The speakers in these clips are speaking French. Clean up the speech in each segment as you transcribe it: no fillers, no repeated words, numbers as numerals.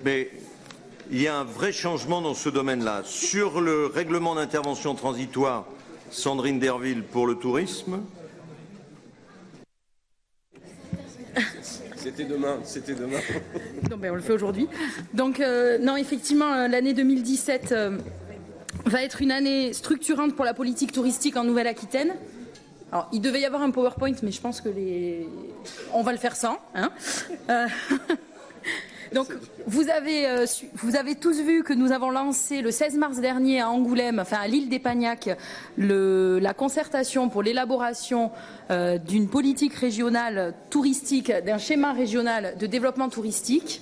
Mais il y a un vrai changement dans ce domaine-là. Sur le règlement d'intervention transitoire, Sandrine Derville pour le tourisme. C'était demain. Non, ben on le fait aujourd'hui. Donc, non, effectivement, l'année 2017 va être une année structurante pour la politique touristique en Nouvelle-Aquitaine. Alors, il devait y avoir un PowerPoint, mais je pense que on va le faire sans. Hein. Donc, vous avez tous vu que nous avons lancé le 16 mars dernier à Angoulême, enfin à l'île d'Épagnac, la concertation pour l'élaboration d'une politique régionale touristique, d'un schéma régional de développement touristique.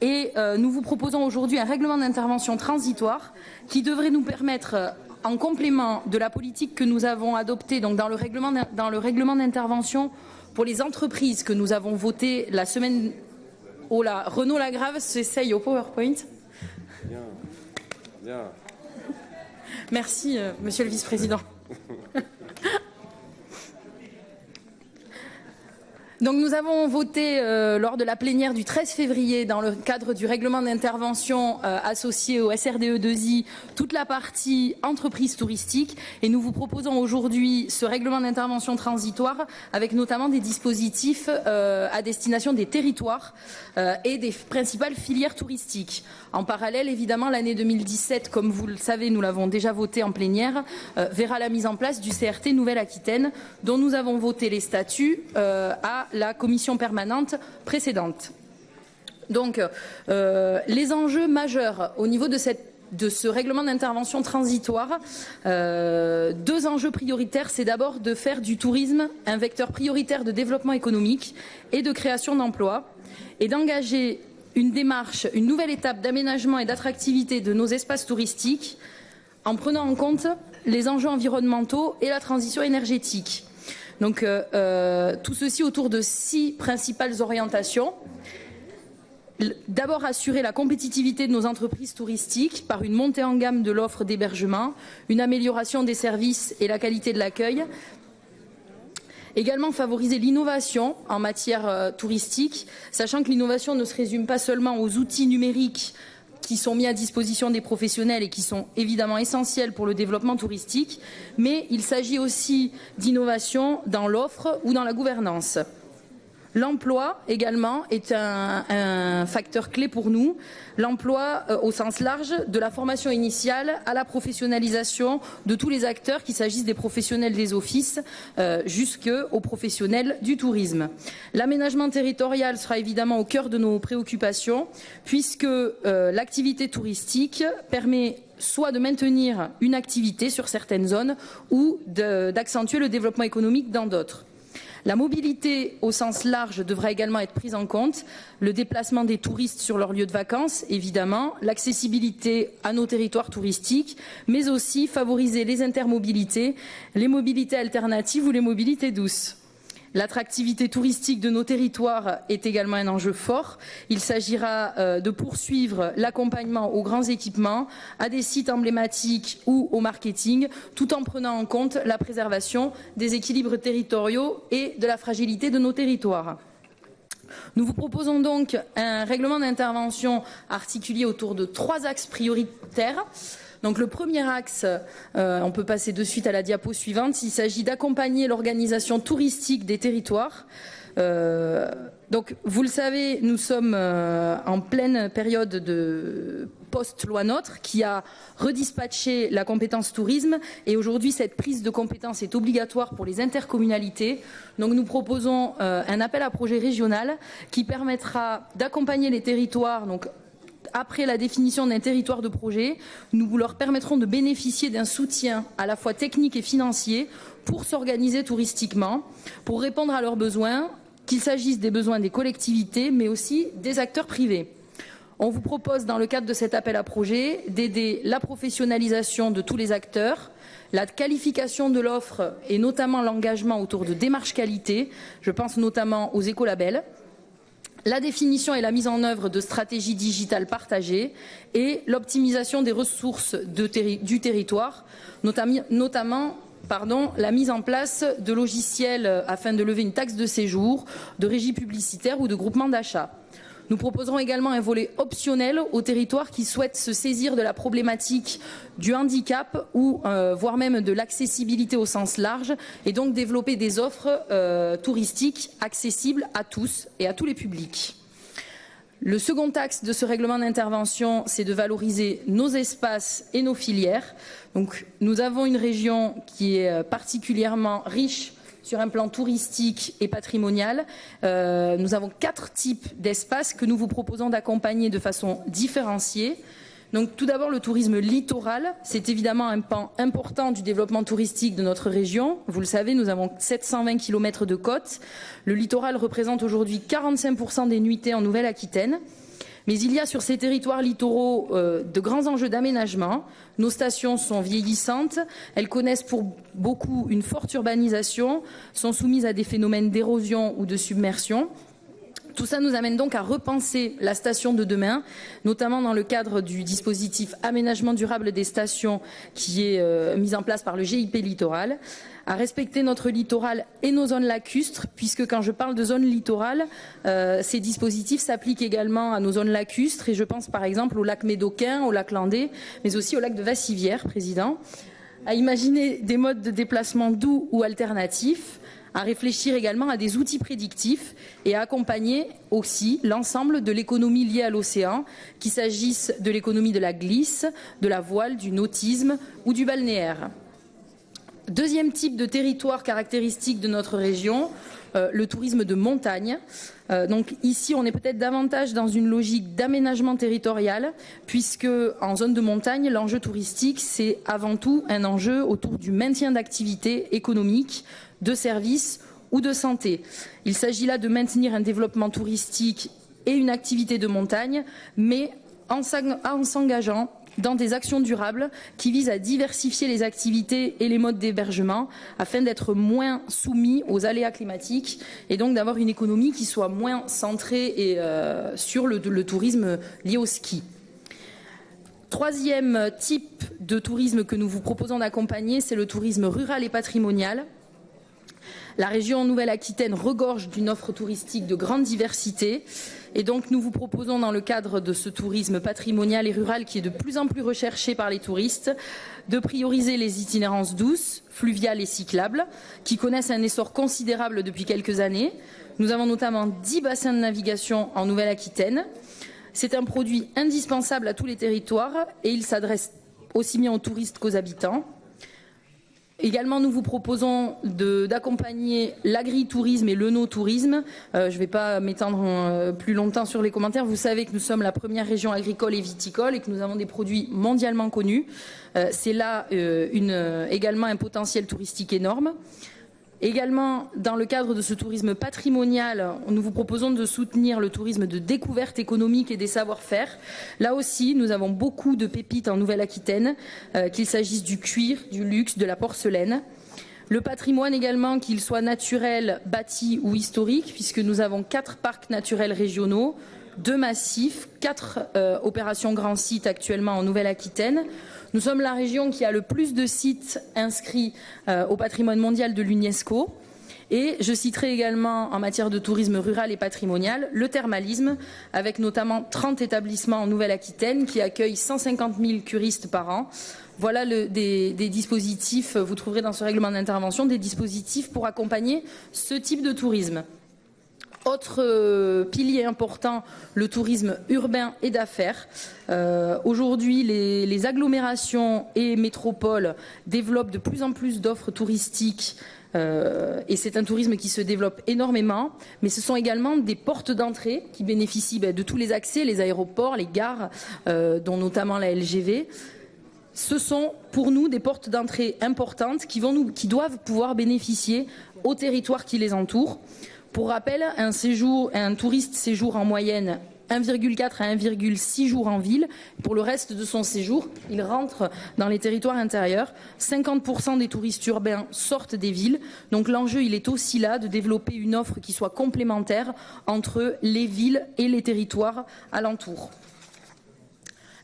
Et nous vous proposons aujourd'hui un règlement d'intervention transitoire qui devrait nous permettre, en complément de la politique que nous avons adoptée donc dans le règlement d'intervention pour les entreprises que nous avons voté la semaine. Oh là, Renaud Lagrave s'essaye au PowerPoint. Bien. Merci, monsieur le vice-président. Donc nous avons voté lors de la plénière du 13 février dans le cadre du règlement d'intervention associé au SRDE2I toute la partie entreprise touristique et nous vous proposons aujourd'hui ce règlement d'intervention transitoire avec notamment des dispositifs à destination des territoires et des principales filières touristiques. En parallèle, évidemment, l'année 2017, comme vous le savez, nous l'avons déjà voté en plénière, verra la mise en place du CRT Nouvelle-Aquitaine dont nous avons voté les statuts à la commission permanente précédente. Donc, les enjeux majeurs au niveau de ce règlement d'intervention transitoire, deux enjeux prioritaires, c'est d'abord de faire du tourisme un vecteur prioritaire de développement économique et de création d'emplois et d'engager une démarche, une nouvelle étape d'aménagement et d'attractivité de nos espaces touristiques en prenant en compte les enjeux environnementaux et la transition énergétique. Donc tout ceci autour de 6 principales orientations. D'abord assurer la compétitivité de nos entreprises touristiques par une montée en gamme de l'offre d'hébergement, une amélioration des services et la qualité de l'accueil. Également favoriser l'innovation en matière touristique, sachant que l'innovation ne se résume pas seulement aux outils numériques qui sont mis à disposition des professionnels et qui sont évidemment essentiels pour le développement touristique, mais il s'agit aussi d'innovation dans l'offre ou dans la gouvernance. L'emploi également est un facteur clé pour nous. L'emploi au sens large, de la formation initiale à la professionnalisation de tous les acteurs, qu'il s'agisse des professionnels des offices jusqu'aux professionnels du tourisme. L'aménagement territorial sera évidemment au cœur de nos préoccupations puisque l'activité touristique permet soit de maintenir une activité sur certaines zones ou d'accentuer le développement économique dans d'autres. La mobilité au sens large devra également être prise en compte, le déplacement des touristes sur leur lieu de vacances, évidemment, l'accessibilité à nos territoires touristiques, mais aussi favoriser les intermobilités, les mobilités alternatives ou les mobilités douces. L'attractivité touristique de nos territoires est également un enjeu fort. Il s'agira de poursuivre l'accompagnement aux grands équipements, à des sites emblématiques ou au marketing, tout en prenant en compte la préservation des équilibres territoriaux et de la fragilité de nos territoires. Nous vous proposons donc un règlement d'intervention articulé autour de 3 axes prioritaires. Donc le premier axe, on peut passer de suite à la diapo suivante, il s'agit d'accompagner l'organisation touristique des territoires. Donc vous le savez, nous sommes en pleine période de post-loi NOTRe qui a redispatché la compétence tourisme et aujourd'hui cette prise de compétence est obligatoire pour les intercommunalités. Donc nous proposons un appel à projet régional qui permettra d'accompagner les territoires. Donc, après la définition d'un territoire de projet, nous leur permettrons de bénéficier d'un soutien à la fois technique et financier pour s'organiser touristiquement, pour répondre à leurs besoins, qu'il s'agisse des besoins des collectivités, mais aussi des acteurs privés. On vous propose, dans le cadre de cet appel à projet, d'aider la professionnalisation de tous les acteurs, la qualification de l'offre et notamment l'engagement autour de démarches qualité, je pense notamment aux écolabels, la définition et la mise en œuvre de stratégies digitales partagées et l'optimisation des ressources du territoire, notamment la mise en place de logiciels afin de lever une taxe de séjour, de régie publicitaire ou de groupement d'achat. Nous proposerons également un volet optionnel aux territoires qui souhaitent se saisir de la problématique du handicap ou voire même de l'accessibilité au sens large et donc développer des offres touristiques accessibles à tous et à tous les publics. Le second axe de ce règlement d'intervention, c'est de valoriser nos espaces et nos filières. Donc, nous avons une région qui est particulièrement riche sur un plan touristique et patrimonial. Nous avons 4 types d'espaces que nous vous proposons d'accompagner de façon différenciée. Donc, tout d'abord, le tourisme littoral, c'est évidemment un pan important du développement touristique de notre région. Vous le savez, nous avons 720 km de côte. Le littoral représente aujourd'hui 45% des nuitées en Nouvelle-Aquitaine. Mais il y a sur ces territoires littoraux de grands enjeux d'aménagement. Nos stations sont vieillissantes, elles connaissent pour beaucoup une forte urbanisation, sont soumises à des phénomènes d'érosion ou de submersion. Tout ça nous amène donc à repenser la station de demain, notamment dans le cadre du dispositif aménagement durable des stations qui est mis en place par le GIP Littoral, à respecter notre littoral et nos zones lacustres, puisque quand je parle de zone littorale, ces dispositifs s'appliquent également à nos zones lacustres, et je pense par exemple au lac Médocain, au lac Landais, mais aussi au lac de Vassivière, Président, à imaginer des modes de déplacement doux ou alternatifs, à réfléchir également à des outils prédictifs et à accompagner aussi l'ensemble de l'économie liée à l'océan, qu'il s'agisse de l'économie de la glisse, de la voile, du nautisme ou du balnéaire. Deuxième type de territoire caractéristique de notre région, le tourisme de montagne. Donc ici, on est peut-être davantage dans une logique d'aménagement territorial, puisque en zone de montagne, l'enjeu touristique, c'est avant tout un enjeu autour du maintien d'activités économiques, de services ou de santé. Il s'agit là de maintenir un développement touristique et une activité de montagne, mais en s'engageant dans des actions durables qui visent à diversifier les activités et les modes d'hébergement afin d'être moins soumis aux aléas climatiques et donc d'avoir une économie qui soit moins centrée sur le tourisme lié au ski. Troisième type de tourisme que nous vous proposons d'accompagner, c'est le tourisme rural et patrimonial. La région Nouvelle-Aquitaine regorge d'une offre touristique de grande diversité et donc nous vous proposons dans le cadre de ce tourisme patrimonial et rural qui est de plus en plus recherché par les touristes de prioriser les itinérances douces, fluviales et cyclables qui connaissent un essor considérable depuis quelques années. Nous avons notamment 10 bassins de navigation en Nouvelle-Aquitaine. C'est un produit indispensable à tous les territoires et il s'adresse aussi bien aux touristes qu'aux habitants. Également, nous vous proposons d'accompagner l'agritourisme et le no-tourisme. Je ne vais pas m'étendre plus longtemps sur les commentaires. Vous savez que nous sommes la première région agricole et viticole et que nous avons des produits mondialement connus. C'est là également un potentiel touristique énorme. Également, dans le cadre de ce tourisme patrimonial, nous vous proposons de soutenir le tourisme de découverte économique et des savoir-faire. Là aussi, nous avons beaucoup de pépites en Nouvelle-Aquitaine, qu'il s'agisse du cuir, du luxe, de la porcelaine. Le patrimoine également, qu'il soit naturel, bâti ou historique, puisque nous avons 4 parcs naturels régionaux, 2 massifs, 4 opérations grands sites actuellement en Nouvelle-Aquitaine. Nous sommes la région qui a le plus de sites inscrits au patrimoine mondial de l'UNESCO. Et je citerai également en matière de tourisme rural et patrimonial le thermalisme, avec notamment 30 établissements en Nouvelle-Aquitaine qui accueillent 150 000 curistes par an. Voilà des dispositifs, vous trouverez dans ce règlement d'intervention des dispositifs pour accompagner ce type de tourisme. Autre pilier important, le tourisme urbain et d'affaires. Aujourd'hui, les agglomérations et métropoles développent de plus en plus d'offres touristiques et c'est un tourisme qui se développe énormément, mais ce sont également des portes d'entrée qui bénéficient de tous les accès, les aéroports, les gares, dont notamment la LGV. Ce sont pour nous des portes d'entrée importantes qui doivent pouvoir bénéficier aux territoires qui les entourent. Pour rappel, un touriste séjour en moyenne 1,4 à 1,6 jours en ville. Pour le reste de son séjour, il rentre dans les territoires intérieurs. 50% des touristes urbains sortent des villes. Donc l'enjeu, il est aussi là de développer une offre qui soit complémentaire entre les villes et les territoires alentours.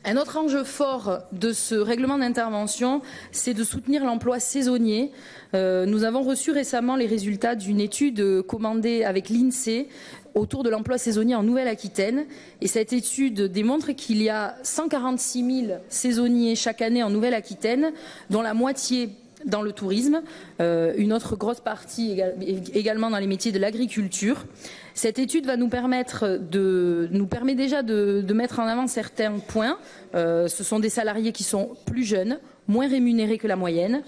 Un autre enjeu fort de ce règlement d'intervention, c'est de soutenir l'emploi saisonnier. Nous avons reçu récemment les résultats d'une étude commandée avec l'INSEE autour de l'emploi saisonnier en Nouvelle-Aquitaine. Et cette étude démontre qu'il y a 146 000 saisonniers chaque année en Nouvelle-Aquitaine, dont la moitié dans le tourisme, une autre grosse partie également dans les métiers de l'agriculture. Cette étude va nous permet déjà de mettre en avant certains points. Ce sont des salariés qui sont plus jeunes, moins rémunérés que la moyenne,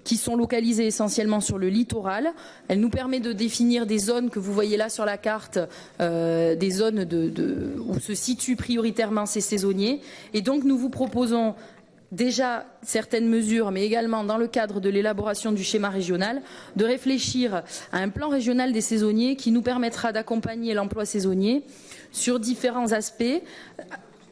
qui sont localisés essentiellement sur le littoral. Elle nous permet de définir des zones que vous voyez là sur la carte, des zones où se situent prioritairement ces saisonniers. Et donc nous vous proposons déjà certaines mesures, mais également dans le cadre de l'élaboration du schéma régional, de réfléchir à un plan régional des saisonniers qui nous permettra d'accompagner l'emploi saisonnier sur différents aspects.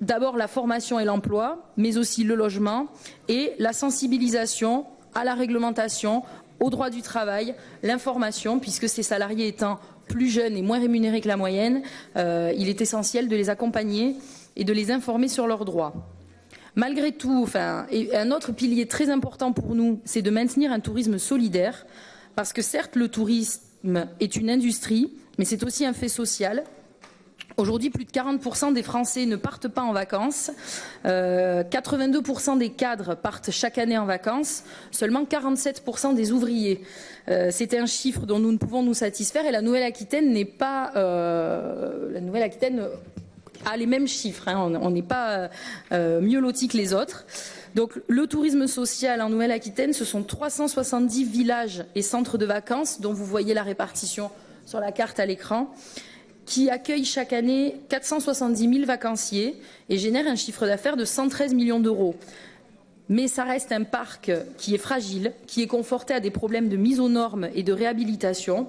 D'abord la formation et l'emploi, mais aussi le logement et la sensibilisation à la réglementation, au droit du travail, l'information, puisque ces salariés étant plus jeunes et moins rémunérés que la moyenne, il est essentiel de les accompagner et de les informer sur leurs droits. Malgré tout, un autre pilier très important pour nous, c'est de maintenir un tourisme solidaire, parce que certes, le tourisme est une industrie, mais c'est aussi un fait social. Aujourd'hui, plus de 40% des Français ne partent pas en vacances, 82% des cadres partent chaque année en vacances, seulement 47% des ouvriers. C'est un chiffre dont nous ne pouvons nous satisfaire et la Nouvelle-Aquitaine n'est pas... la Nouvelle-Aquitaine a les mêmes chiffres, hein, on n'est pas mieux lotis que les autres. Donc le tourisme social en Nouvelle-Aquitaine, ce sont 370 villages et centres de vacances, dont vous voyez la répartition sur la carte à l'écran, qui accueille chaque année 470 000 vacanciers et génère un chiffre d'affaires de 113 millions d'euros. Mais ça reste un parc qui est fragile, qui est confronté à des problèmes de mise aux normes et de réhabilitation.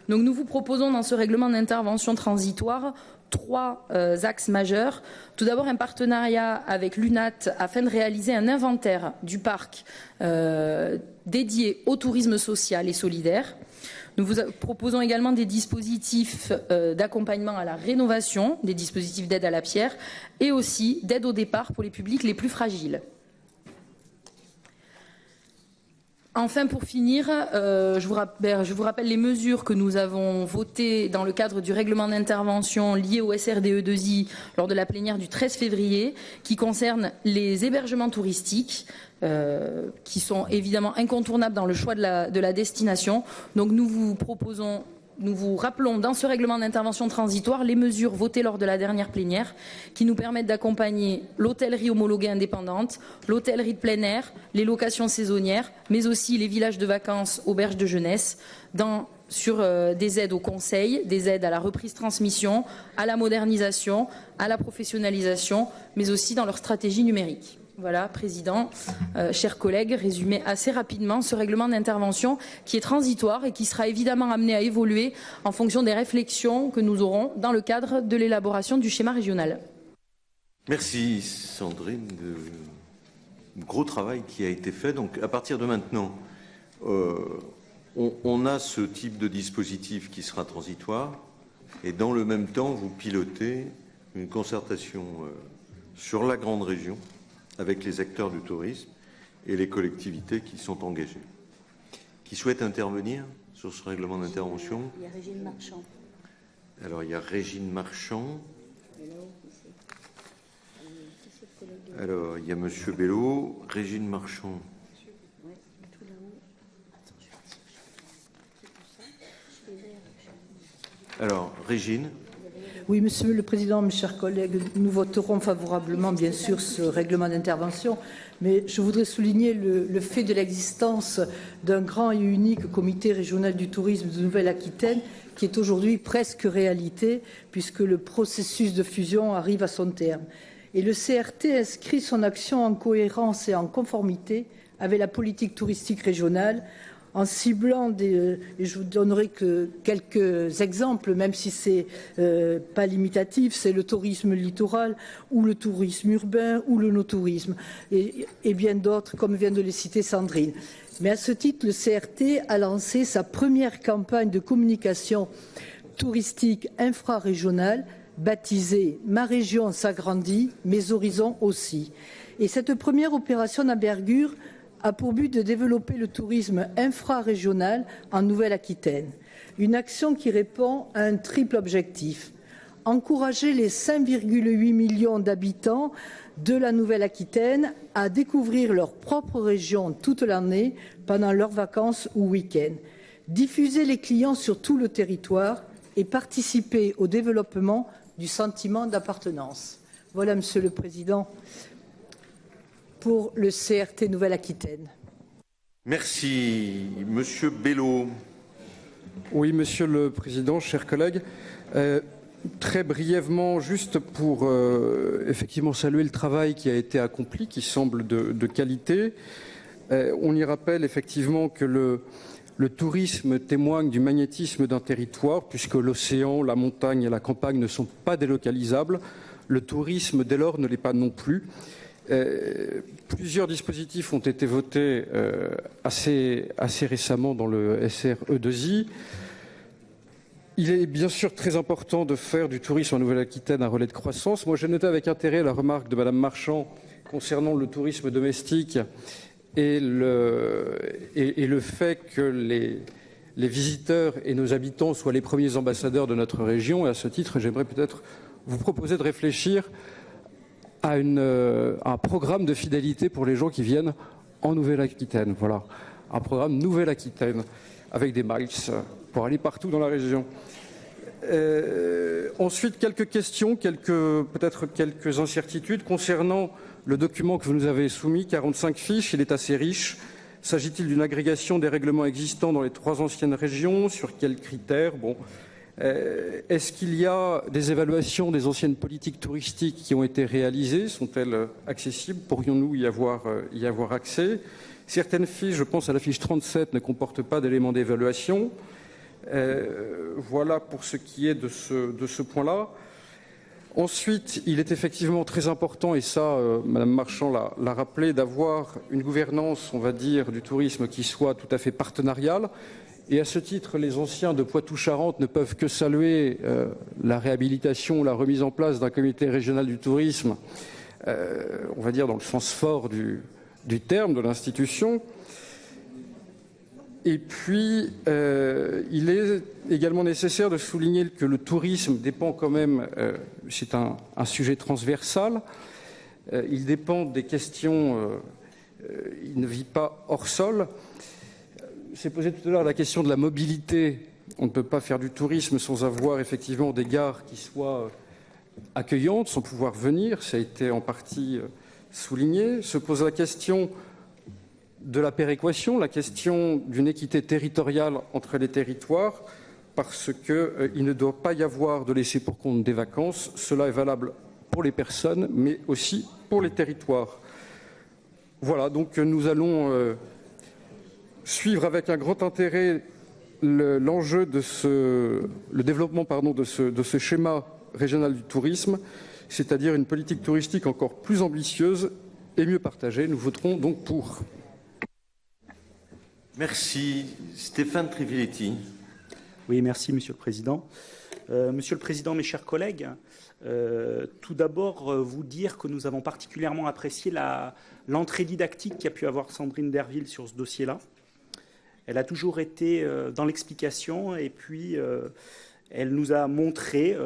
Donc nous vous proposons dans ce règlement d'intervention transitoire 3 axes majeurs. Tout d'abord un partenariat avec l'UNAT afin de réaliser un inventaire du parc dédié au tourisme social et solidaire. Nous vous proposons également des dispositifs d'accompagnement à la rénovation, des dispositifs d'aide à la pierre et aussi d'aide au départ pour les publics les plus fragiles. Enfin, pour finir, je vous rappelle les mesures que nous avons votées dans le cadre du règlement d'intervention lié au SRDE2I lors de la plénière du 13 février, qui concernent les hébergements touristiques, qui sont évidemment incontournables dans le choix de la destination. Donc nous vous rappelons dans ce règlement d'intervention transitoire les mesures votées lors de la dernière plénière qui nous permettent d'accompagner l'hôtellerie homologuée indépendante, l'hôtellerie de plein air, les locations saisonnières, mais aussi les villages de vacances, auberges de jeunesse, sur des aides au conseil, des aides à la reprise-transmission, à la modernisation, à la professionnalisation, mais aussi dans leur stratégie numérique. Voilà, Président, chers collègues, résumé assez rapidement ce règlement d'intervention qui est transitoire et qui sera évidemment amené à évoluer en fonction des réflexions que nous aurons dans le cadre de l'élaboration du schéma régional. Merci Sandrine, gros travail qui a été fait. Donc à partir de maintenant, on a ce type de dispositif qui sera transitoire et dans le même temps, vous pilotez une concertation sur la grande région avec les acteurs du tourisme et les collectivités qui sont engagées. Qui souhaitent intervenir sur ce règlement d'intervention? Il y a Régine Marchand. Alors, il y a Régine Marchand. Alors, il y a Monsieur Bello, Régine Marchand. Alors, Régine. Oui, Monsieur le Président, mes chers collègues, nous voterons favorablement, bien sûr, ce règlement d'intervention, mais je voudrais souligner le fait de l'existence d'un grand et unique comité régional du tourisme de Nouvelle-Aquitaine, qui est aujourd'hui presque réalité, puisque le processus de fusion arrive à son terme. Et le CRT inscrit son action en cohérence et en conformité avec la politique touristique régionale, en ciblant et je vous donnerai que quelques exemples, même si c'est pas limitatif, c'est le tourisme littoral ou le tourisme urbain ou le no-tourisme et bien d'autres, comme vient de les citer Sandrine. Mais à ce titre, le CRT a lancé sa première campagne de communication touristique infrarégionale baptisée « Ma région s'agrandit, mes horizons aussi ». Et cette première opération d'envergure a pour but de développer le tourisme infrarégional en Nouvelle-Aquitaine. Une action qui répond à un triple objectif. Encourager les 5,8 millions d'habitants de la Nouvelle-Aquitaine à découvrir leur propre région toute l'année pendant leurs vacances ou week-ends. Diffuser les clients sur tout le territoire et participer au développement du sentiment d'appartenance. Voilà, Monsieur le Président, pour le CRT Nouvelle-Aquitaine. Merci. Monsieur Bello. Oui, Monsieur le Président, chers collègues. Très brièvement, juste pour effectivement saluer le travail qui a été accompli, qui semble de qualité. On y rappelle effectivement que le tourisme témoigne du magnétisme d'un territoire, puisque l'océan, la montagne et la campagne ne sont pas délocalisables. Le tourisme, dès lors, ne l'est pas non plus. Plusieurs dispositifs ont été votés assez récemment dans le SRE2I. Il est bien sûr très important de faire du tourisme en Nouvelle-Aquitaine un relais de croissance. Moi, j'ai noté avec intérêt la remarque de Madame Marchand concernant le tourisme domestique et le fait que les visiteurs et nos habitants soient les premiers ambassadeurs de notre région. Et à ce titre, j'aimerais peut-être vous proposer de réfléchir à un programme de fidélité pour les gens qui viennent en Nouvelle-Aquitaine. Voilà, un programme Nouvelle-Aquitaine avec des miles pour aller partout dans la région. Ensuite, quelques questions, peut-être quelques incertitudes concernant le document que vous nous avez soumis, 45 fiches. Il est assez riche. S'agit-il d'une agrégation des règlements existants dans les 3 anciennes régions? Sur quels critères? Est-ce qu'il y a des évaluations des anciennes politiques touristiques qui ont été réalisées? Sont-elles accessibles? Pourrions-nous y avoir accès? Certaines fiches, je pense à la fiche 37, ne comportent pas d'éléments d'évaluation. Voilà pour ce qui est de ce point-là. Ensuite, il est effectivement très important, et ça, Madame Marchand l'a rappelé, d'avoir une gouvernance, on va dire, du tourisme qui soit tout à fait partenariale. Et à ce titre, les anciens de Poitou-Charentes ne peuvent que saluer la réhabilitation, la remise en place d'un comité régional du tourisme, on va dire dans le sens fort du terme de l'institution. Et puis, il est également nécessaire de souligner que le tourisme dépend quand même, c'est un sujet transversal, il dépend des questions, il ne vit pas hors sol. C'est posé tout à l'heure la question de la mobilité. On ne peut pas faire du tourisme sans avoir effectivement des gares qui soient accueillantes, sans pouvoir venir. Ça a été en partie souligné. Se pose la question de la péréquation, la question d'une équité territoriale entre les territoires, parce qu'il ne doit pas y avoir de laisser pour compte des vacances. Cela est valable pour les personnes, mais aussi pour les territoires. Voilà, donc nous allons suivre avec un grand intérêt l'enjeu le développement de ce schéma régional du tourisme, c'est-à-dire une politique touristique encore plus ambitieuse et mieux partagée. Nous voterons donc pour. Merci. Stéphane Triviletti. Oui, merci, Monsieur le Président. Monsieur le Président, mes chers collègues, tout d'abord, vous dire que nous avons particulièrement apprécié l'entrée didactique qu'a pu avoir Sandrine Derville sur ce dossier-là. Elle a toujours été dans l'explication et puis elle nous a montré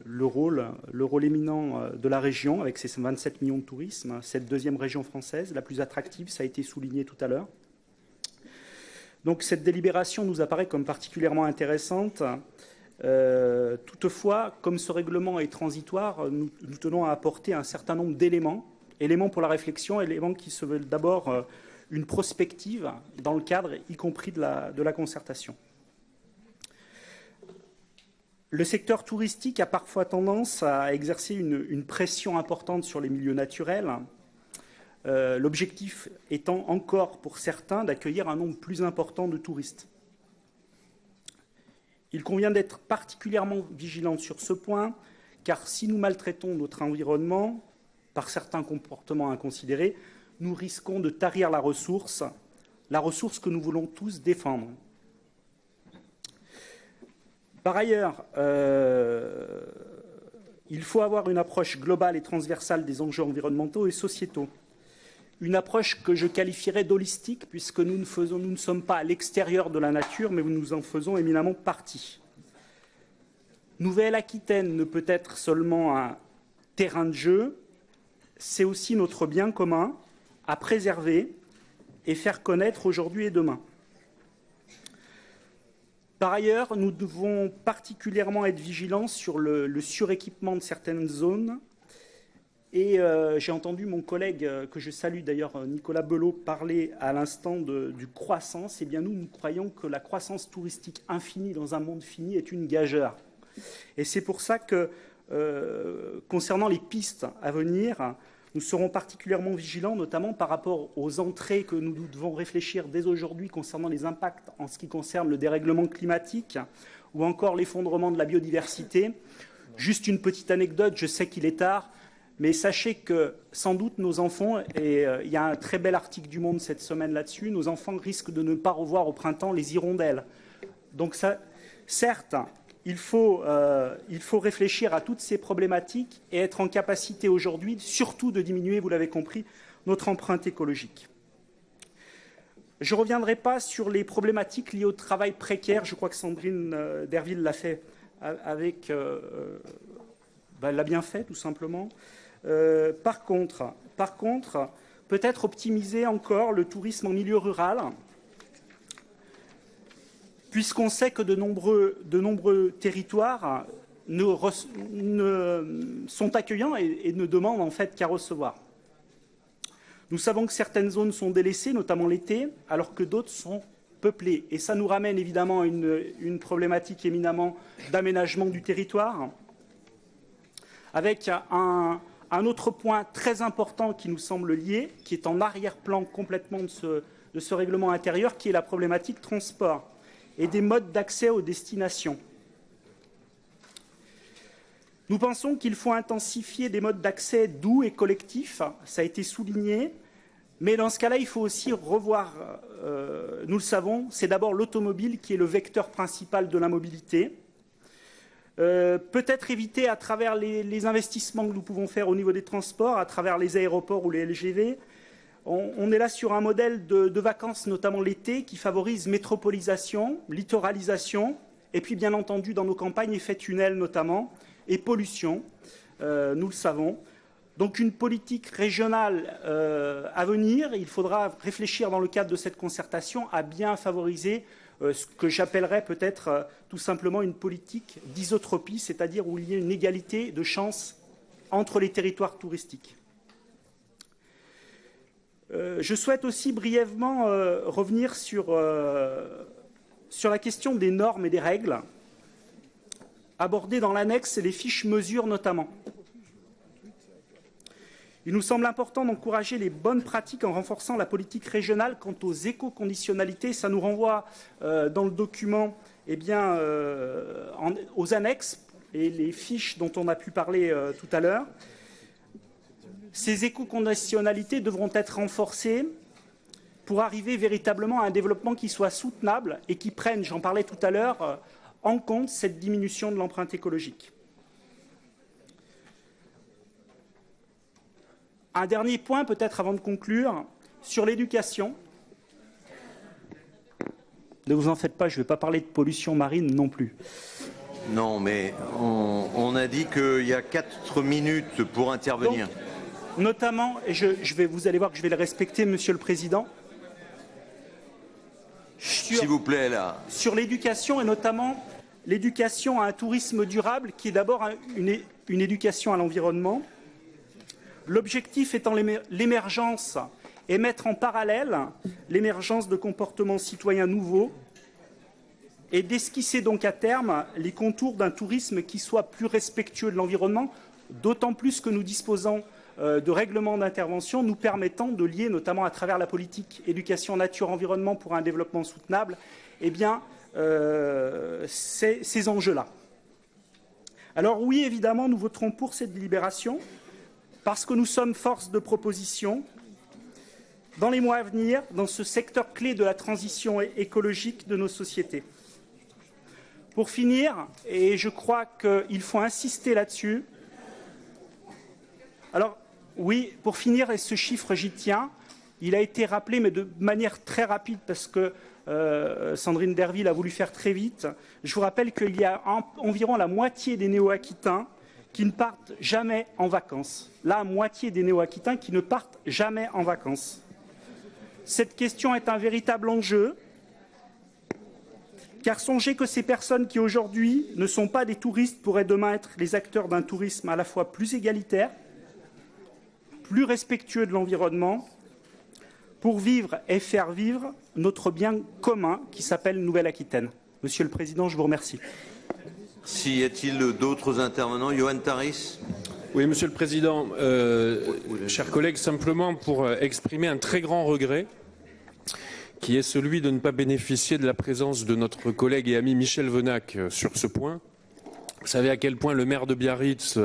le rôle éminent de la région avec ses 27 millions de tourisme, cette deuxième région française, la plus attractive, ça a été souligné tout à l'heure. Donc cette délibération nous apparaît comme particulièrement intéressante. Toutefois, comme ce règlement est transitoire, nous tenons à apporter un certain nombre d'éléments pour la réflexion, éléments qui se veulent d'abord une prospective dans le cadre, y compris de la concertation. Le secteur touristique a parfois tendance à exercer une pression importante sur les milieux naturels, l'objectif étant encore pour certains d'accueillir un nombre plus important de touristes. Il convient d'être particulièrement vigilant sur ce point, car si nous maltraitons notre environnement par certains comportements inconsidérés, nous risquons de tarir la ressource que nous voulons tous défendre. Par ailleurs, Il faut avoir une approche globale et transversale des enjeux environnementaux et sociétaux. Une approche que je qualifierais d'holistique, puisque nous ne sommes pas à l'extérieur de la nature, mais nous en faisons éminemment partie. Nouvelle-Aquitaine ne peut être seulement un terrain de jeu, c'est aussi notre bien commun à préserver et faire connaître aujourd'hui et demain. Par ailleurs, nous devons particulièrement être vigilants sur le suréquipement de certaines zones. Et j'ai entendu mon collègue, que je salue d'ailleurs, Nicolas Belot, parler à l'instant du croissance. Eh bien, nous croyons que la croissance touristique infinie dans un monde fini est une gageure. Et c'est pour ça que, concernant les pistes à venir, nous serons particulièrement vigilants, notamment par rapport aux entrées que nous devons réfléchir dès aujourd'hui concernant les impacts en ce qui concerne le dérèglement climatique ou encore l'effondrement de la biodiversité. Juste une petite anecdote, je sais qu'il est tard, mais sachez que sans doute nos enfants, et il y a un très bel article du Monde cette semaine là-dessus, nos enfants risquent de ne pas revoir au printemps les hirondelles. Donc ça, certes, il faut réfléchir à toutes ces problématiques et être en capacité aujourd'hui, surtout de diminuer, vous l'avez compris, notre empreinte écologique. Je ne reviendrai pas sur les problématiques liées au travail précaire. Je crois que Sandrine Derville l'a fait avec... elle l'a bien fait, tout simplement. Par contre, peut-être optimiser encore le tourisme en milieu rural, puisqu'on sait que de nombreux territoires sont accueillants et ne demandent en fait qu'à recevoir. Nous savons que certaines zones sont délaissées, notamment l'été, alors que d'autres sont peuplées. Et ça nous ramène évidemment à une problématique éminemment d'aménagement du territoire, avec un autre point très important qui nous semble lié, qui est en arrière-plan complètement de ce règlement intérieur, qui est la problématique transport et des modes d'accès aux destinations. Nous pensons qu'il faut intensifier des modes d'accès doux et collectifs, ça a été souligné, mais dans ce cas-là, il faut aussi revoir, nous le savons, c'est d'abord l'automobile qui est le vecteur principal de la mobilité. Peut-être éviter à travers les investissements que nous pouvons faire au niveau des transports, à travers les aéroports ou les LGV. On est là sur un modèle de vacances, notamment l'été, qui favorise métropolisation, littoralisation, et puis bien entendu dans nos campagnes, effet tunnel notamment, et pollution, nous le savons. Donc une politique régionale à venir, il faudra réfléchir dans le cadre de cette concertation à bien favoriser ce que j'appellerais peut-être tout simplement une politique d'isotropie, c'est-à-dire où il y ait une égalité de chances entre les territoires touristiques. Je souhaite aussi brièvement revenir sur la question des normes et des règles, abordées dans l'annexe et les fiches mesures notamment. Il nous semble important d'encourager les bonnes pratiques en renforçant la politique régionale quant aux éco-conditionnalités. Ça nous renvoie dans le document aux annexes et les fiches dont on a pu parler tout à l'heure. Ces éco-conditionnalités devront être renforcées pour arriver véritablement à un développement qui soit soutenable et qui prenne, j'en parlais tout à l'heure, en compte cette diminution de l'empreinte écologique. Un dernier point, peut-être avant de conclure, sur l'éducation. Ne vous en faites pas, je ne vais pas parler de pollution marine non plus. Non, mais on a dit qu'il y a 4 minutes pour intervenir. Donc, notamment, et vous allez voir que je vais le respecter, Monsieur le Président, s'il vous plaît, là. Sur l'éducation et notamment l'éducation à un tourisme durable qui est d'abord une éducation à l'environnement. L'objectif étant l'émergence et mettre en parallèle l'émergence de comportements citoyens nouveaux et d'esquisser donc à terme les contours d'un tourisme qui soit plus respectueux de l'environnement, d'autant plus que nous disposons de règlements d'intervention nous permettant de lier, notamment à travers la politique éducation, nature, environnement pour un développement soutenable, ces enjeux-là. Alors oui, évidemment, nous voterons pour cette délibération parce que nous sommes force de proposition dans les mois à venir dans ce secteur clé de la transition écologique de nos sociétés. Pour finir, et je crois qu'il faut insister là-dessus, Alors, oui, pour finir, et ce chiffre, j'y tiens, il a été rappelé, mais de manière très rapide, parce que Sandrine Derville a voulu faire très vite. Je vous rappelle qu'il y a environ la moitié des Néo-Aquitains qui ne partent jamais en vacances. La moitié des Néo-Aquitains qui ne partent jamais en vacances. Cette question est un véritable enjeu, car songez que ces personnes qui aujourd'hui ne sont pas des touristes pourraient demain être les acteurs d'un tourisme à la fois plus égalitaire, plus respectueux de l'environnement, pour vivre et faire vivre notre bien commun qui s'appelle Nouvelle-Aquitaine. Monsieur le Président, je vous remercie. Merci. Y a-t-il d'autres intervenants? Johan Tharis. Oui, Monsieur le Président, chers collègues, simplement pour exprimer un très grand regret, qui est celui de ne pas bénéficier de la présence de notre collègue et ami Michel Venac sur ce point. Vous savez à quel point le maire de Biarritz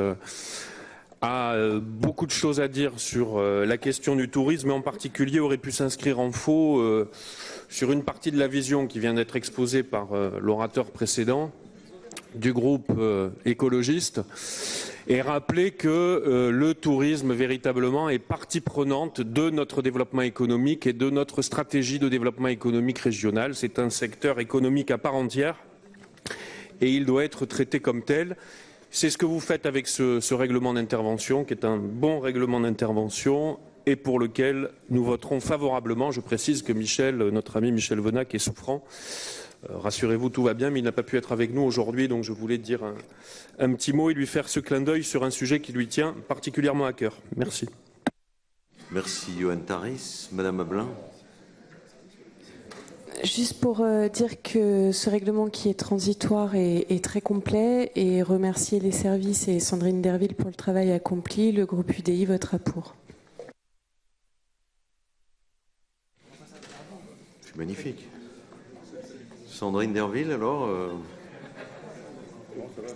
a beaucoup de choses à dire sur la question du tourisme, et en particulier aurait pu s'inscrire en faux sur une partie de la vision qui vient d'être exposée par l'orateur précédent du groupe écologiste, et rappeler que le tourisme véritablement est partie prenante de notre développement économique et de notre stratégie de développement économique régional. C'est un secteur économique à part entière et il doit être traité comme tel. C'est ce que vous faites avec ce règlement d'intervention, qui est un bon règlement d'intervention et pour lequel nous voterons favorablement. Je précise que notre ami Michel Venac est souffrant. Rassurez-vous, tout va bien, mais il n'a pas pu être avec nous aujourd'hui, donc je voulais dire un petit mot et lui faire ce clin d'œil sur un sujet qui lui tient particulièrement à cœur. Merci. Merci, Johan Tharis. Madame Ablin. Juste pour dire que ce règlement qui est transitoire est très complet, et remercier les services et Sandrine Derville pour le travail accompli. Le groupe UDI votera pour. C'est magnifique. Sandrine Derville, alors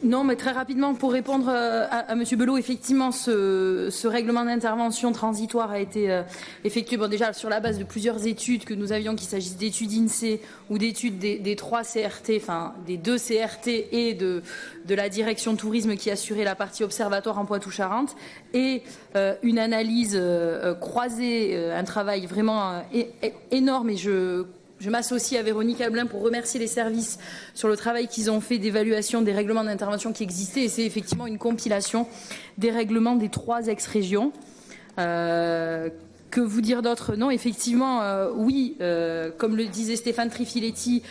Non, mais très rapidement, pour répondre à M. Belot, effectivement, ce règlement d'intervention transitoire a été effectué déjà sur la base de plusieurs études que nous avions, qu'il s'agisse d'études INSEE ou d'études des 3 CRT, enfin des 2 CRT et de la direction tourisme qui assurait la partie observatoire en Poitou-Charentes, et une analyse croisée, un travail vraiment énorme, et je m'associe à Véronique Ablin pour remercier les services sur le travail qu'ils ont fait d'évaluation des règlements d'intervention qui existaient. Et c'est effectivement une compilation des règlements des 3 ex-régions. Que vous dire d'autre? Non, effectivement, oui, comme le disait Stéphane Trifiletti,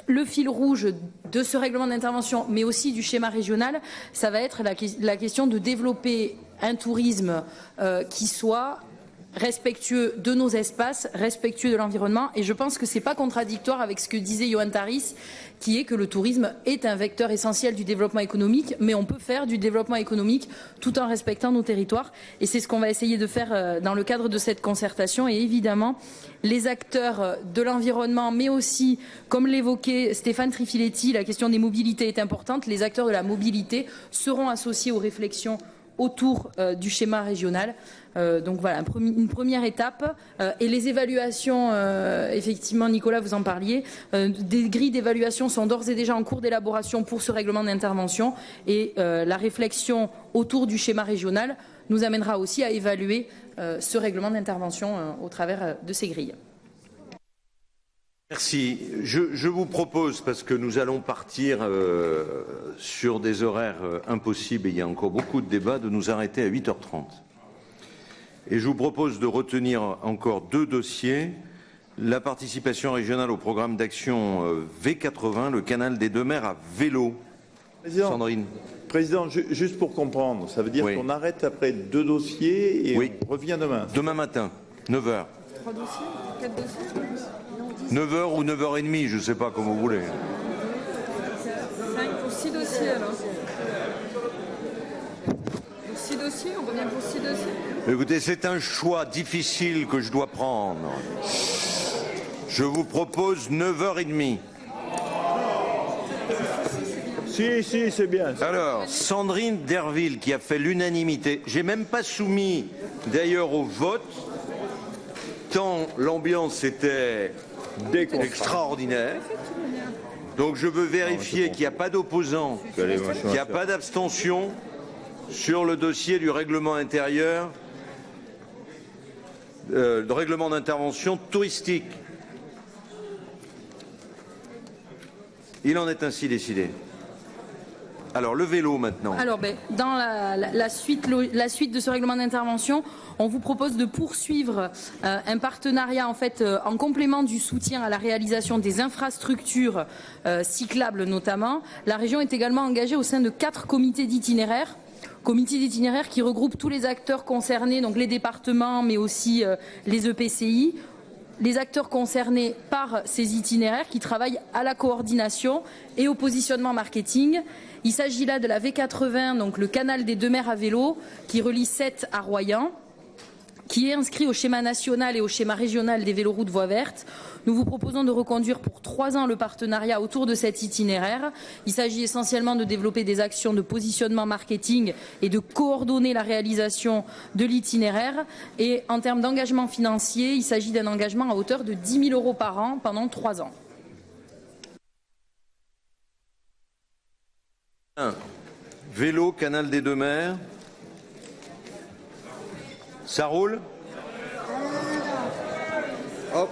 le fil rouge de ce règlement d'intervention, mais aussi du schéma régional, ça va être la question de développer un tourisme qui soit respectueux de nos espaces, respectueux de l'environnement. Et je pense que ce n'est pas contradictoire avec ce que disait Johan Tharis, qui est que le tourisme est un vecteur essentiel du développement économique, mais on peut faire du développement économique tout en respectant nos territoires. Et c'est ce qu'on va essayer de faire dans le cadre de cette concertation. Et évidemment, les acteurs de l'environnement, mais aussi, comme l'évoquait Stéphane Trifiletti, la question des mobilités est importante. Les acteurs de la mobilité seront associés aux réflexions autour du schéma régional. Donc voilà, une première étape. Et les évaluations, effectivement, Nicolas, vous en parliez, des grilles d'évaluation sont d'ores et déjà en cours d'élaboration pour ce règlement d'intervention. Et la réflexion autour du schéma régional nous amènera aussi à évaluer ce règlement d'intervention au travers de ces grilles. Merci. Je vous propose, parce que nous allons partir sur des horaires impossibles et il y a encore beaucoup de débats, de nous arrêter à 8h30. Et je vous propose de retenir encore 2 dossiers. La participation régionale au programme d'action V80, le canal des 2 mers à vélo. Sandrine. Président, juste pour comprendre, ça veut dire qu'on arrête après 2 dossiers et on revient demain. Demain matin, 9h. 3 dossiers, 4 dossiers 9h ou 9h30, je ne sais pas comme vous voulez. 5 ou 6 dossiers alors. 6 dossiers, on revient pour 6 dossiers. Écoutez, c'est un choix difficile que je dois prendre. Je vous propose 9h30. Si, c'est bien. Alors, Sandrine Derville, qui a fait l'unanimité, j'ai même pas soumis d'ailleurs au vote, tant l'ambiance était extraordinaire. Donc je veux vérifier qu'il n'y a pas d'opposants, qu'il n'y a pas d'abstention. sur le dossier du règlement intérieur, le règlement d'intervention touristique. Il en est ainsi décidé. Alors, le vélo maintenant. Alors, dans la suite de ce règlement d'intervention, on vous propose de poursuivre un partenariat en fait en complément du soutien à la réalisation des infrastructures cyclables notamment. La région est également engagée au sein de 4 comités d'itinéraires. Comités d'itinéraires qui regroupent tous les acteurs concernés, donc les départements mais aussi les EPCI. Les acteurs concernés par ces itinéraires qui travaillent à la coordination et au positionnement marketing. Il s'agit là de la V80, donc le canal des 2 mers à vélo, qui relie Sète à Royan, qui est inscrit au schéma national et au schéma régional des véloroutes voies vertes. Nous vous proposons de reconduire pour 3 ans le partenariat autour de cet itinéraire. Il s'agit essentiellement de développer des actions de positionnement marketing et de coordonner la réalisation de l'itinéraire. Et en termes d'engagement financier, il s'agit d'un engagement à hauteur de 10 000 € par an pendant 3 ans. Vélo, canal des 2 mers. Ça roule? Oh,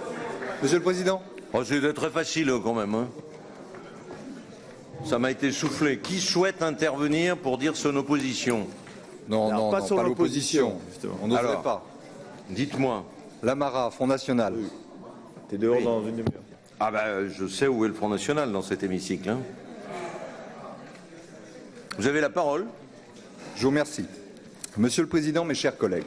Monsieur le Président. Oh, c'est très facile quand même. Hein. Ça m'a été soufflé. Qui souhaite intervenir pour dire son opposition? Non, pas l'opposition. On n'oserait pas. Dites-moi. L'Amara, Front National. Oui. T'es dehors dans une demi-heure. Ah je sais où est le Front National dans cet hémicycle. Hein. Vous avez la parole. Je vous remercie. Monsieur le Président, mes chers collègues,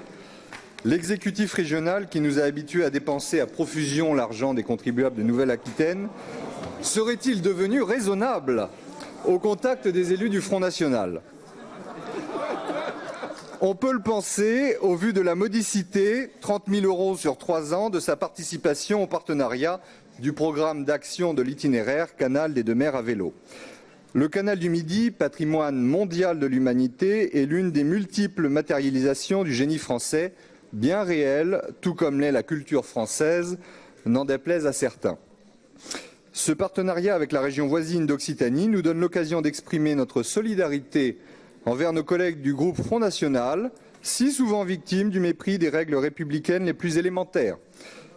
l'exécutif régional qui nous a habitués à dépenser à profusion l'argent des contribuables de Nouvelle-Aquitaine serait-il devenu raisonnable au contact des élus du Front National? On peut le penser au vu de la modicité, 30 000 € sur 3 ans, de sa participation au partenariat du programme d'action de l'itinéraire Canal des 2 mers à vélo. Le canal du Midi, patrimoine mondial de l'humanité, est l'une des multiples matérialisations du génie français, bien réelle, tout comme l'est la culture française, n'en déplaise à certains. Ce partenariat avec la région voisine d'Occitanie nous donne l'occasion d'exprimer notre solidarité envers nos collègues du groupe Front National, si souvent victimes du mépris des règles républicaines les plus élémentaires.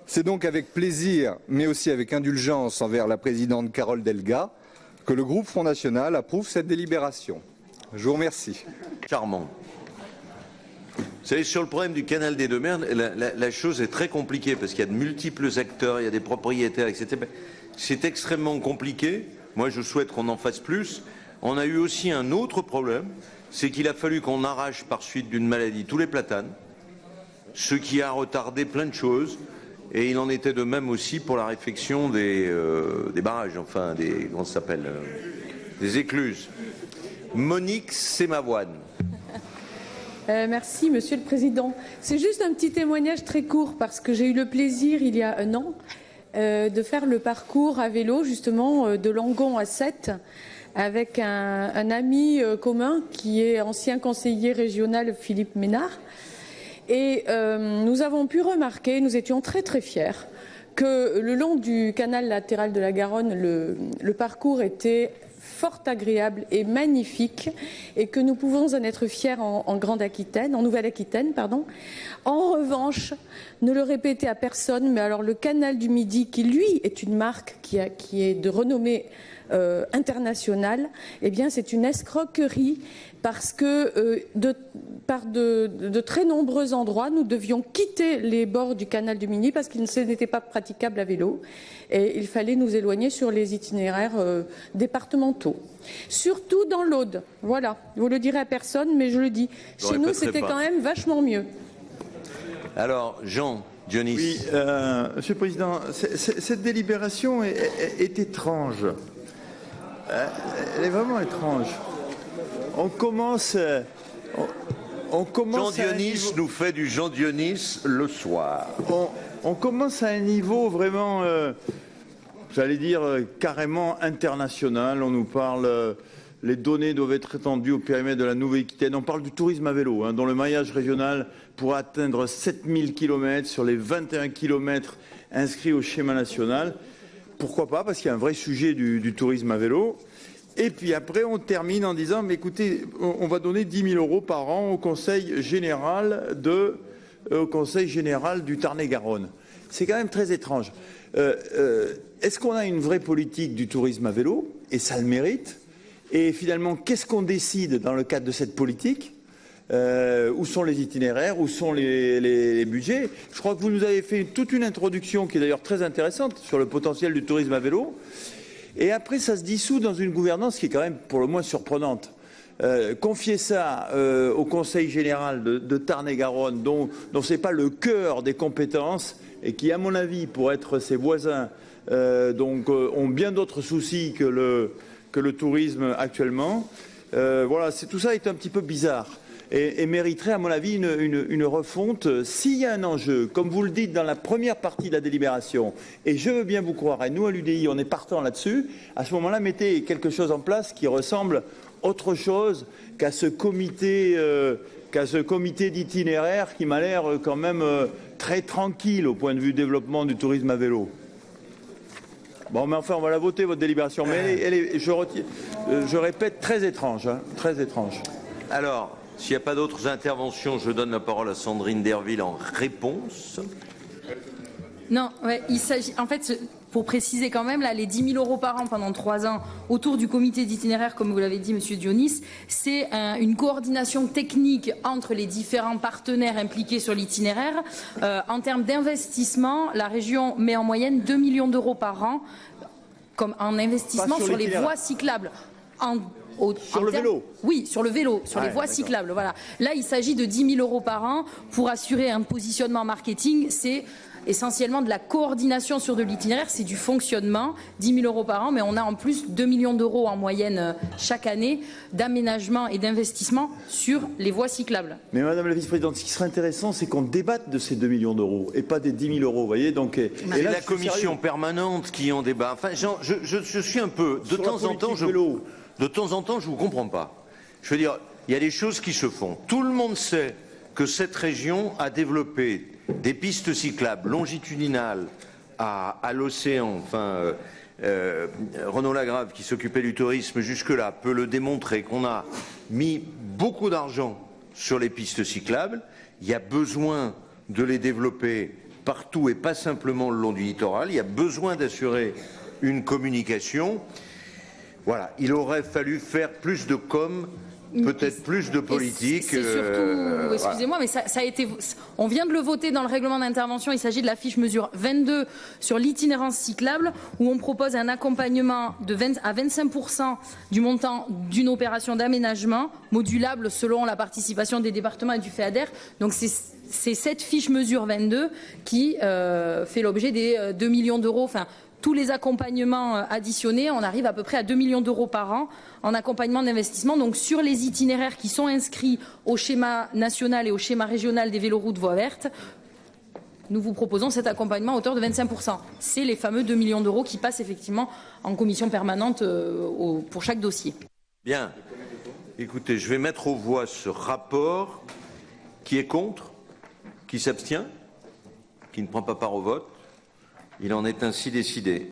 C'est donc avec plaisir, mais aussi avec indulgence envers la présidente Carole Delga, que le groupe Front National approuve cette délibération. Je vous remercie. Charmant. Vous savez, sur le problème du canal des 2 mers, la chose est très compliquée parce qu'il y a de multiples acteurs, il y a des propriétaires, etc. C'est extrêmement compliqué. Moi, je souhaite qu'on en fasse plus. On a eu aussi un autre problème, c'est qu'il a fallu qu'on arrache par suite d'une maladie tous les platanes, ce qui a retardé plein de choses. Et il en était de même aussi pour la réfection des barrages, enfin, comment ça s'appelle, des écluses. Monique Semavoine. Merci, Monsieur le Président. C'est juste un petit témoignage très court parce que j'ai eu le plaisir, il y a 1 an, de faire le parcours à vélo, justement, de Langon à Sète, avec un ami commun qui est ancien conseiller régional, Philippe Ménard. Et nous avons pu remarquer, nous étions très très fiers, que le long du canal latéral de la Garonne, le parcours était fort agréable et magnifique, et que nous pouvons en être fiers en Grande-Aquitaine, en Nouvelle-Aquitaine, pardon. En revanche, ne le répétez à personne, mais alors le canal du Midi, qui lui est une marque qui est de renommée internationale, eh bien c'est une escroquerie parce que par de très nombreux endroits, nous devions quitter les bords du canal du Midi parce qu'il n'était pas praticable à vélo et il fallait nous éloigner sur les itinéraires départementaux. Surtout dans l'Aude. Voilà, vous le direz à personne, mais je le dis. Chez nous, c'était quand même vachement mieux. Alors, Jean Dionis. Oui, Monsieur le Président, cette délibération est étrange. Elle est vraiment étrange. On commence Jean Dionis nous fait du Jean Dionis le soir. On commence à un niveau vraiment, j'allais dire, carrément international. On nous parle, les données doivent être étendues au périmètre de la Nouvelle-Aquitaine. On parle du tourisme à vélo, dont le maillage régional pourra atteindre 7000 km sur les 21 km inscrits au schéma national. Pourquoi pas? Parce qu'il y a un vrai sujet du tourisme à vélo. Et puis après, on termine en disant, mais écoutez, on va donner 10 000 € par an au Conseil général du Tarn-et-Garonne. C'est quand même très étrange. Est-ce qu'on a une vraie politique du tourisme à vélo? Et ça le mérite. Et finalement, qu'est-ce qu'on décide dans le cadre de cette politique? Où sont les itinéraires? Où sont les budgets? Je crois que vous nous avez fait toute une introduction qui est d'ailleurs très intéressante sur le potentiel du tourisme à vélo. Et après, ça se dissout dans une gouvernance qui est quand même pour le moins surprenante. Confier ça au Conseil général de Tarn-et-Garonne, dont ce n'est pas le cœur des compétences, et qui, à mon avis, pour être ses voisins, ont bien d'autres soucis que le tourisme actuellement. Voilà, tout ça est un petit peu bizarre. Et mériterait, à mon avis, une refonte. S'il y a un enjeu, comme vous le dites dans la première partie de la délibération, et je veux bien vous croire, et nous à l'UDI, on est partant là-dessus, à ce moment-là, mettez quelque chose en place qui ressemble autre chose qu'à ce comité d'itinéraire qui m'a l'air quand même très tranquille au point de vue développement du tourisme à vélo. Bon, mais enfin, on va la voter, votre délibération. Mais elle est, je répète, très étrange. Hein, très étrange. Alors, s'il n'y a pas d'autres interventions, je donne la parole à Sandrine Derville en réponse. Non, ouais, il s'agit, en fait, pour préciser quand même, là, les 10 000 € par an pendant 3 ans autour du comité d'itinéraire, comme vous l'avez dit, Monsieur Dionis, c'est une coordination technique entre les différents partenaires impliqués sur l'itinéraire. En termes d'investissement, la région met en moyenne 2 millions d'euros par an comme en investissement sur les voies cyclables. Sur le vélo? Oui, sur le vélo, sur les voies cyclables. Voilà. Là, il s'agit de 10 000 € par an pour assurer un positionnement marketing. C'est essentiellement de la coordination sur de l'itinéraire, c'est du fonctionnement, 10 000 € par an, mais on a en plus 2 millions d'euros en moyenne chaque année d'aménagement et d'investissement sur les voies cyclables. Mais Madame la Vice-Présidente, ce qui serait intéressant, c'est qu'on débatte de ces 2 millions d'euros et pas des 10 000 €, vous voyez. Donc, et là, la commission permanente qui en débat. Enfin, je suis un peu... De temps en temps, je vous comprends pas. Je veux dire, il y a des choses qui se font. Tout le monde sait que cette région a développé des pistes cyclables longitudinales à l'océan. Enfin, Renaud Lagrave, qui s'occupait du tourisme jusque-là, peut le démontrer qu'on a mis beaucoup d'argent sur les pistes cyclables. Il y a besoin de les développer partout et pas simplement le long du littoral. Il y a besoin d'assurer une communication. Voilà, il aurait fallu faire plus de com', peut-être plus de politique. C'est surtout, excusez-moi, mais ça a été. On vient de le voter dans le règlement d'intervention. Il s'agit de la fiche mesure 22 sur l'itinérance cyclable, où on propose un accompagnement à 25% du montant d'une opération d'aménagement, modulable selon la participation des départements et du FEADER. Donc c'est cette fiche mesure 22 qui fait l'objet des 2 millions d'euros. Enfin, tous les accompagnements additionnés, on arrive à peu près à 2 millions d'euros par an en accompagnement d'investissement. Donc sur les itinéraires qui sont inscrits au schéma national et au schéma régional des véloroutes voies vertes, nous vous proposons cet accompagnement à hauteur de 25%. C'est les fameux 2 millions d'euros qui passent effectivement en commission permanente pour chaque dossier. Bien. Écoutez, je vais mettre aux voix ce rapport. Qui est contre? Qui s'abstient? Qui ne prend pas part au vote? Il en est ainsi décidé.